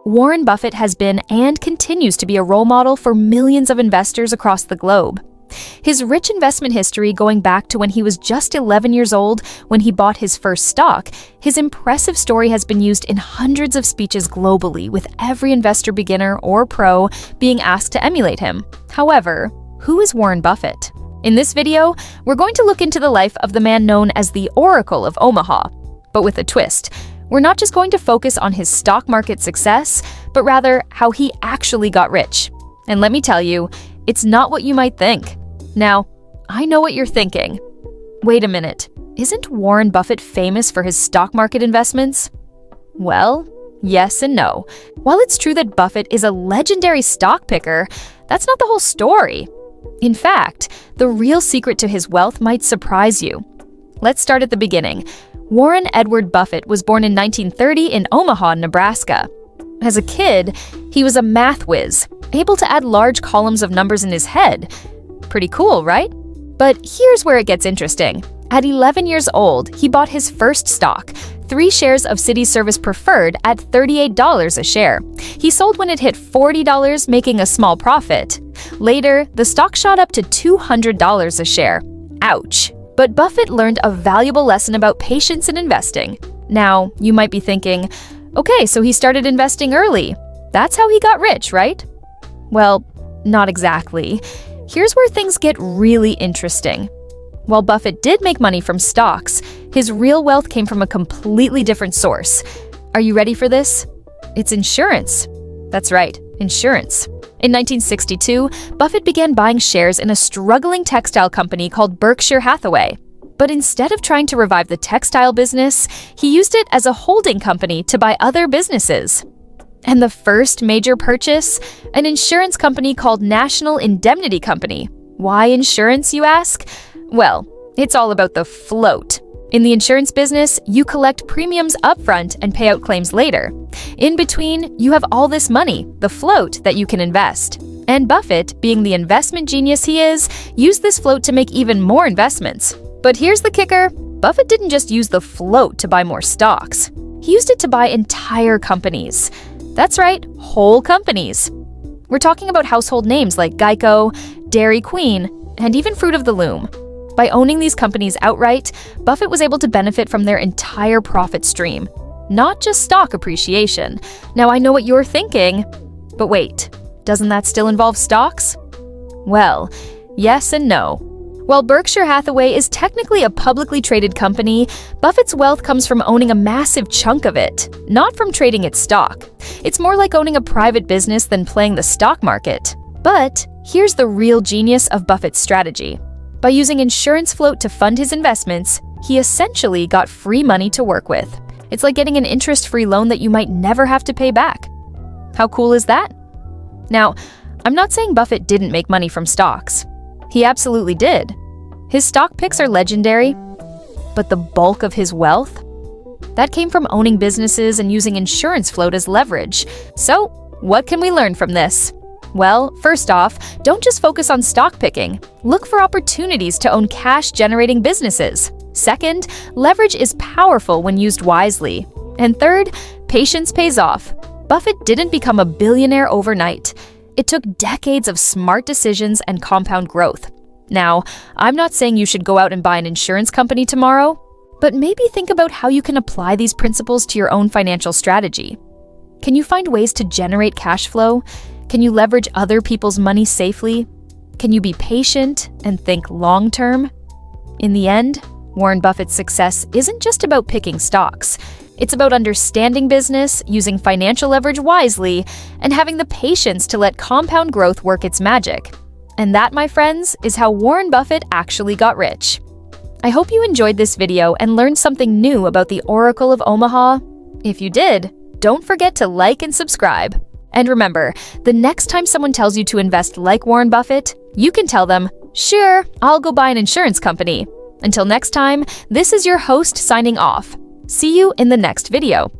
Warren Buffett has been and continues to be a role model for millions of investors across the globe. His rich investment history going back to when he was just 11 years old when he bought his first stock, his impressive story has been used in hundreds of speeches globally, with every investor beginner or pro being asked to emulate him. However, who is Warren Buffett? In this video, we're going to look into the life of the man known as the Oracle of Omaha, but with a twist. We're not just going to focus on his stock market success, but rather how he actually got rich. And let me tell you, it's not what you might think. Now, I know what you're thinking. Wait a minute, isn't Warren Buffett famous for his stock market investments? Well, yes and no. While it's true that Buffett is a legendary stock picker, that's not the whole story. In fact, the real secret to his wealth might surprise you. Let's start at the beginning. Warren Edward Buffett was born in 1930 in Omaha, Nebraska. As a kid, he was a math whiz, able to add large columns of numbers in his head. Pretty cool, right? But here's where it gets interesting. At 11 years old, he bought his first stock, 3 shares of City Service Preferred at $38 a share. He sold when it hit $40, making a small profit. Later, the stock shot up to $200 a share. Ouch. But Buffett learned a valuable lesson about patience in investing. Now, you might be thinking, okay, so he started investing early. That's how he got rich, right? Well, not exactly. Here's where things get really interesting. While Buffett did make money from stocks, his real wealth came from a completely different source. Are you ready for this? It's insurance. That's right, insurance. In 1962, Buffett began buying shares in a struggling textile company called Berkshire Hathaway. But instead of trying to revive the textile business, he used it as a holding company to buy other businesses. And the first major purchase? An insurance company called National Indemnity Company. Why insurance, you ask? Well, it's all about the float. In the insurance business, you collect premiums upfront and pay out claims later. In between, you have all this money, the float, that you can invest. And Buffett, being the investment genius he is, used this float to make even more investments. But here's the kicker. Buffett didn't just use the float to buy more stocks. He used it to buy entire companies. That's right, whole companies. We're talking about household names like Geico, Dairy Queen, and even Fruit of the Loom. By owning these companies outright, Buffett was able to benefit from their entire profit stream, not just stock appreciation. Now, I know what you're thinking, but wait, doesn't that still involve stocks? Well, yes and no. While Berkshire Hathaway is technically a publicly traded company, Buffett's wealth comes from owning a massive chunk of it, not from trading its stock. It's more like owning a private business than playing the stock market. But here's the real genius of Buffett's strategy. By using insurance float to fund his investments, he essentially got free money to work with. It's like getting an interest-free loan that you might never have to pay back. How cool is that? Now, I'm not saying Buffett didn't make money from stocks. He absolutely did. His stock picks are legendary, but the bulk of his wealth? That came from owning businesses and using insurance float as leverage. So, what can we learn from this? Well, first off, don't just focus on stock picking. Look for opportunities to own cash-generating businesses. Second, leverage is powerful when used wisely. And third, patience pays off. Buffett didn't become a billionaire overnight. It took decades of smart decisions and compound growth. Now, I'm not saying you should go out and buy an insurance company tomorrow, but maybe think about how you can apply these principles to your own financial strategy. Can you find ways to generate cash flow? Can you leverage other people's money safely? Can you be patient and think long-term? In the end, Warren Buffett's success isn't just about picking stocks. It's about understanding business, using financial leverage wisely, and having the patience to let compound growth work its magic. And that, my friends, is how Warren Buffett actually got rich. I hope you enjoyed this video and learned something new about the Oracle of Omaha. If you did, don't forget to like and subscribe. And remember, the next time someone tells you to invest like Warren Buffett, you can tell them, "Sure, I'll go buy an insurance company." Until next time, this is your host signing off. See you in the next video.